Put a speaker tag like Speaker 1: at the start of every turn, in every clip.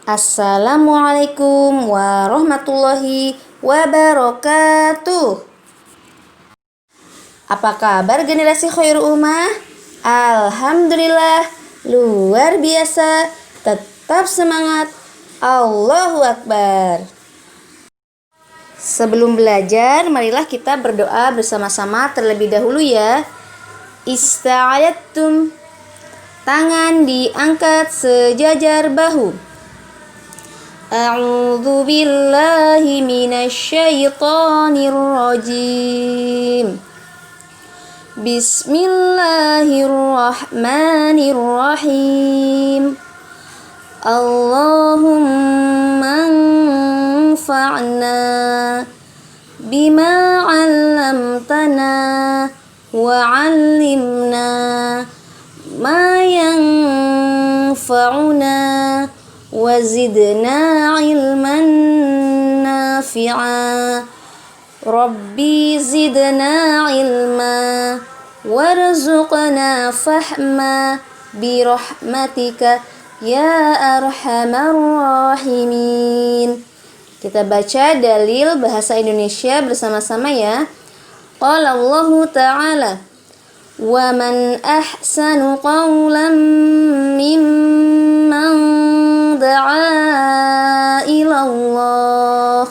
Speaker 1: Assalamualaikum warahmatullahi wabarakatuh. Apa kabar generasi Khairul Ummah? Alhamdulillah, luar biasa. Tetap semangat. Allahu Akbar. Sebelum belajar, marilah kita berdoa bersama-sama terlebih dahulu ya. Ista'adattum. Tangan diangkat sejajar bahu. A'udzu billahi minasyaitonir rajim. Bismillahirrahmanirrahim. Allahumma anfa'na bima 'allamtana wa 'allimna ma yanfa'una wazidna ilman nafi'a. Rabbi zidna ilma warzuqna fahma birahmatika ya arhamar rahimin. Kita baca dalil bahasa Indonesia bersama-sama ya. Qala Allah Ta'ala, wa man ahsanu qawlan mimman da'a ila Allah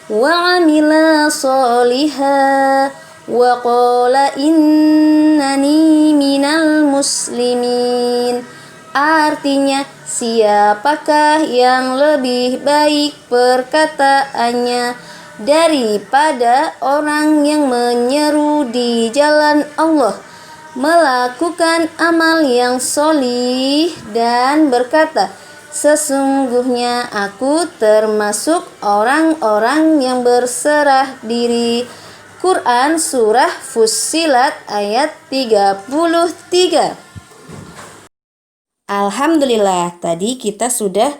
Speaker 1: wa amila sholiha wa qala innani minal muslimin. Artinya, siapakah yang lebih baik perkataannya daripada orang yang menyeru di jalan Allah, melakukan amal yang sholih dan berkata, sesungguhnya aku termasuk orang-orang yang berserah diri. Quran Surah Fussilat ayat 33. Alhamdulillah, tadi kita sudah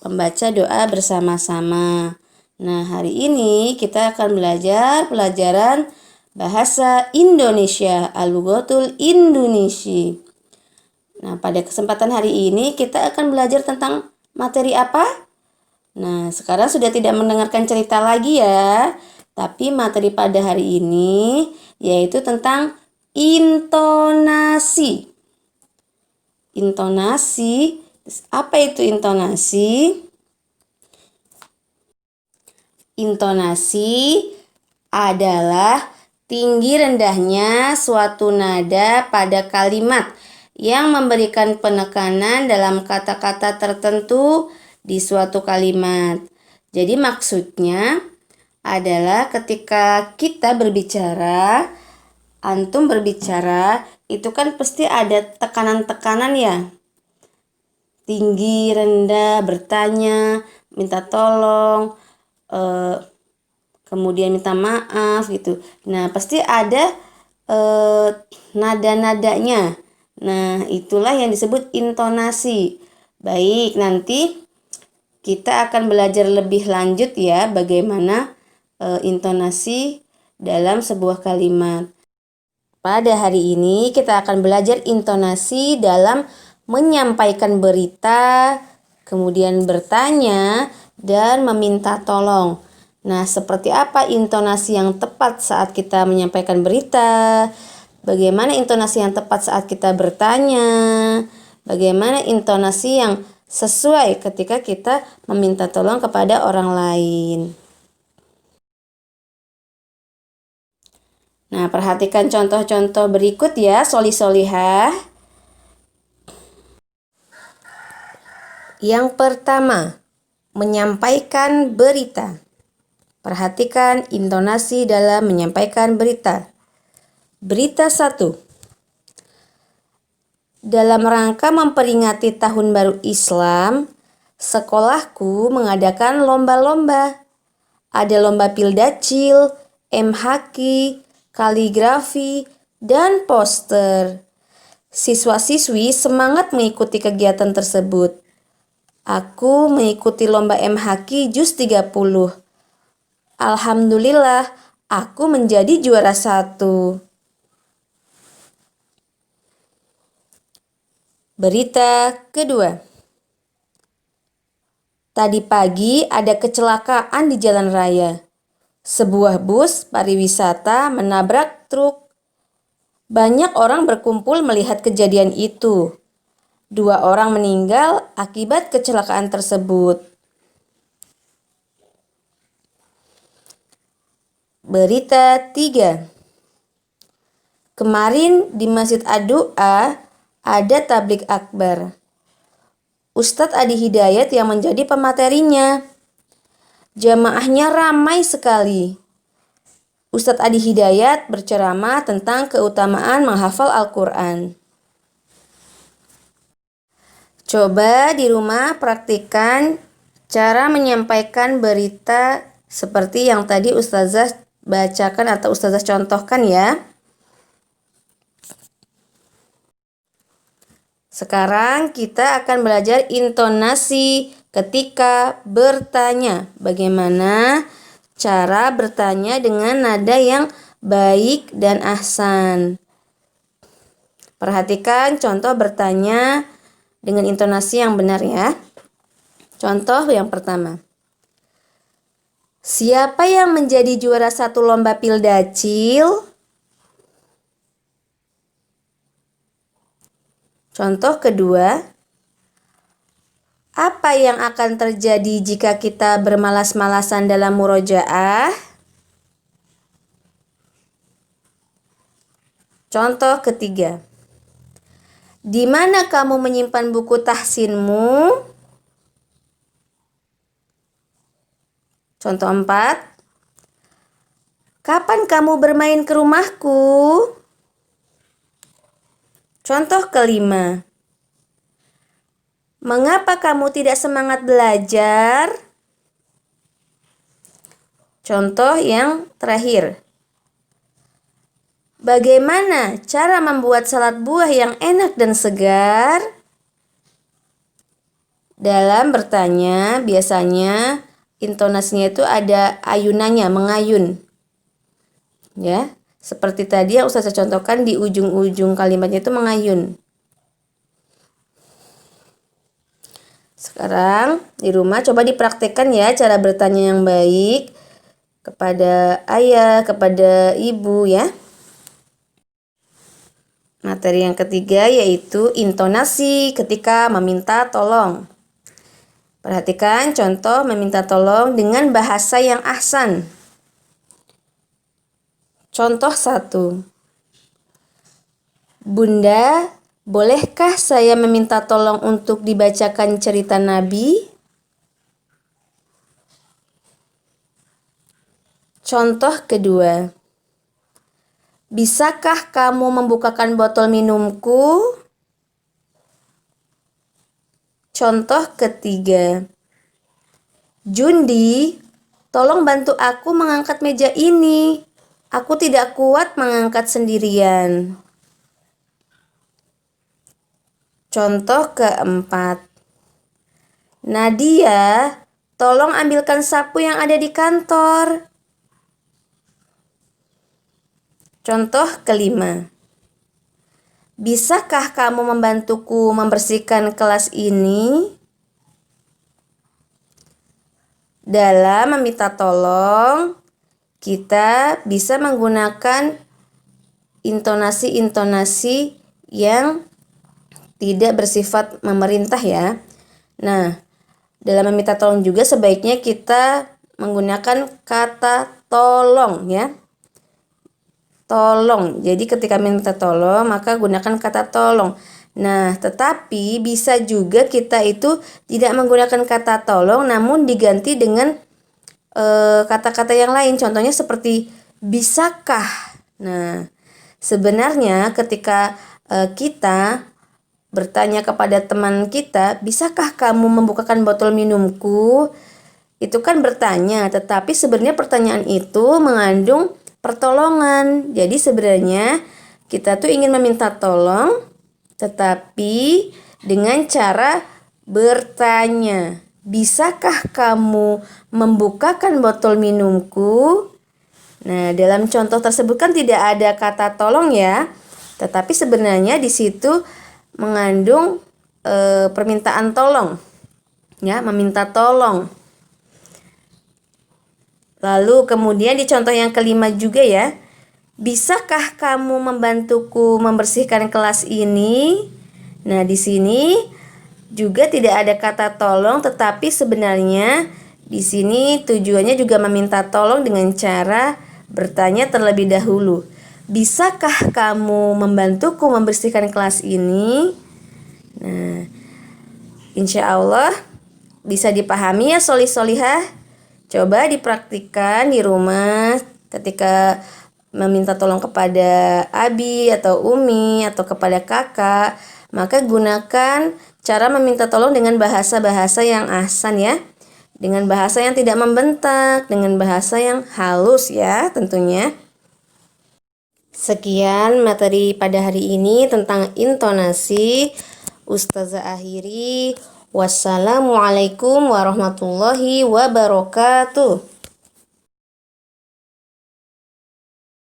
Speaker 1: membaca doa bersama-sama. Nah, hari ini kita akan belajar pelajaran bahasa Indonesia, Al-Lughatul Indonesia. Nah, pada kesempatan hari ini kita akan belajar tentang materi apa? Nah, sekarang sudah tidak mendengarkan cerita lagi ya. Tapi materi pada hari ini yaitu tentang intonasi. Intonasi, apa itu intonasi? Intonasi adalah tinggi rendahnya suatu nada pada kalimat yang memberikan penekanan dalam kata-kata tertentu di suatu kalimat. Jadi maksudnya adalah ketika kita berbicara, antum berbicara, itu kan pasti ada tekanan-tekanan ya. Tinggi, rendah, bertanya, minta tolong, kemudian minta maaf gitu. Nah, pasti ada nada-nadanya. Nah, itulah yang disebut intonasi. Baik, nanti kita akan belajar lebih lanjut ya bagaimana intonasi dalam sebuah kalimat. Pada hari ini kita akan belajar intonasi dalam menyampaikan berita, kemudian bertanya, dan meminta tolong. Nah, seperti apa intonasi yang tepat saat kita menyampaikan berita? Bagaimana intonasi yang tepat saat kita bertanya? Bagaimana intonasi yang sesuai ketika kita meminta tolong kepada orang lain? Nah, perhatikan contoh-contoh berikut ya, sholih-sholihah. Yang pertama, menyampaikan berita. Perhatikan intonasi dalam menyampaikan berita. Berita 1. Dalam rangka memperingati Tahun Baru Islam, sekolahku mengadakan lomba-lomba. Ada lomba pildacil, MHQ, kaligrafi, dan poster. Siswa-siswi semangat mengikuti kegiatan tersebut. Aku mengikuti lomba MHQ Juz 30. Alhamdulillah, aku menjadi juara 1. Berita kedua. Tadi pagi ada kecelakaan di jalan raya. Sebuah bus pariwisata menabrak truk. Banyak orang berkumpul melihat kejadian itu. 2 orang meninggal akibat kecelakaan tersebut. Berita 3. Kemarin di Masjid Ad-Du'a ada tablik akbar. Ustadz Adi Hidayat yang menjadi pematerinya. Jamaahnya ramai sekali. Ustadz Adi Hidayat berceramah tentang keutamaan menghafal Al-Quran. Coba di rumah praktikkan cara menyampaikan berita seperti yang tadi Ustazah bacakan atau Ustazah contohkan ya. Sekarang kita akan belajar intonasi ketika bertanya. Bagaimana cara bertanya dengan nada yang baik dan ahsan. Perhatikan contoh bertanya dengan intonasi yang benar ya. Contoh yang pertama. Siapa yang menjadi juara 1 lomba Pildacil? Contoh kedua, apa yang akan terjadi jika kita bermalas-malasan dalam murojaah? Contoh ketiga, di mana kamu menyimpan buku tahsinmu? Contoh 4, kapan kamu bermain ke rumahku? Contoh kelima, mengapa kamu tidak semangat belajar? Contoh yang terakhir, bagaimana cara membuat salad buah yang enak dan segar? Dalam bertanya, biasanya intonasinya itu ada ayunannya, mengayun. Ya. Seperti tadi yang Ustazah contohkan di ujung-ujung kalimatnya itu mengayun. Sekarang di rumah coba dipraktekkan ya cara bertanya yang baik kepada ayah, kepada ibu ya. Materi yang ketiga yaitu intonasi ketika meminta tolong. Perhatikan contoh meminta tolong dengan bahasa yang ahsan. Contoh 1. Bunda, bolehkah saya meminta tolong untuk dibacakan cerita Nabi? Contoh kedua. Bisakah kamu membukakan botol minumku? Contoh ketiga. Jundi, tolong bantu aku mengangkat meja ini. Aku tidak kuat mengangkat sendirian. Contoh keempat. Nadia, tolong ambilkan sapu yang ada di kantor. Contoh kelima. Bisakah kamu membantuku membersihkan kelas ini? Dalam meminta tolong, kita bisa menggunakan intonasi-intonasi yang tidak bersifat memerintah ya. Nah, dalam meminta tolong juga sebaiknya kita menggunakan kata tolong ya. Tolong. Jadi ketika minta tolong maka gunakan kata tolong. Nah, tetapi bisa juga kita itu tidak menggunakan kata tolong namun diganti dengan kata-kata yang lain, contohnya seperti bisakah. Nah, sebenarnya ketika kita bertanya kepada teman kita, bisakah kamu membukakan botol minumku? Itu kan bertanya, tetapi sebenarnya pertanyaan itu mengandung pertolongan. Jadi sebenarnya kita tuh ingin meminta tolong, tetapi dengan cara bertanya. Bisakah kamu membukakan botol minumku? Nah, dalam contoh tersebut kan tidak ada kata tolong ya. Tetapi sebenarnya di situ mengandung permintaan tolong. Ya, meminta tolong. Lalu kemudian di contoh yang kelima juga ya, bisakah kamu membantuku membersihkan kelas ini? Nah, di sini juga tidak ada kata tolong, tetapi sebenarnya di sini tujuannya juga meminta tolong dengan cara bertanya terlebih dahulu. Bisakah kamu membantuku membersihkan kelas ini? Nah, insya Allah bisa dipahami ya solih-solihah. Coba dipraktikkan di rumah ketika meminta tolong kepada abi atau umi atau kepada kakak. Maka gunakan cara meminta tolong dengan bahasa-bahasa yang ahsan ya. Dengan bahasa yang tidak membentak, dengan bahasa yang halus ya tentunya. Sekian materi pada hari ini tentang intonasi. Ustazah akhiri. Wassalamualaikum warahmatullahi wabarakatuh.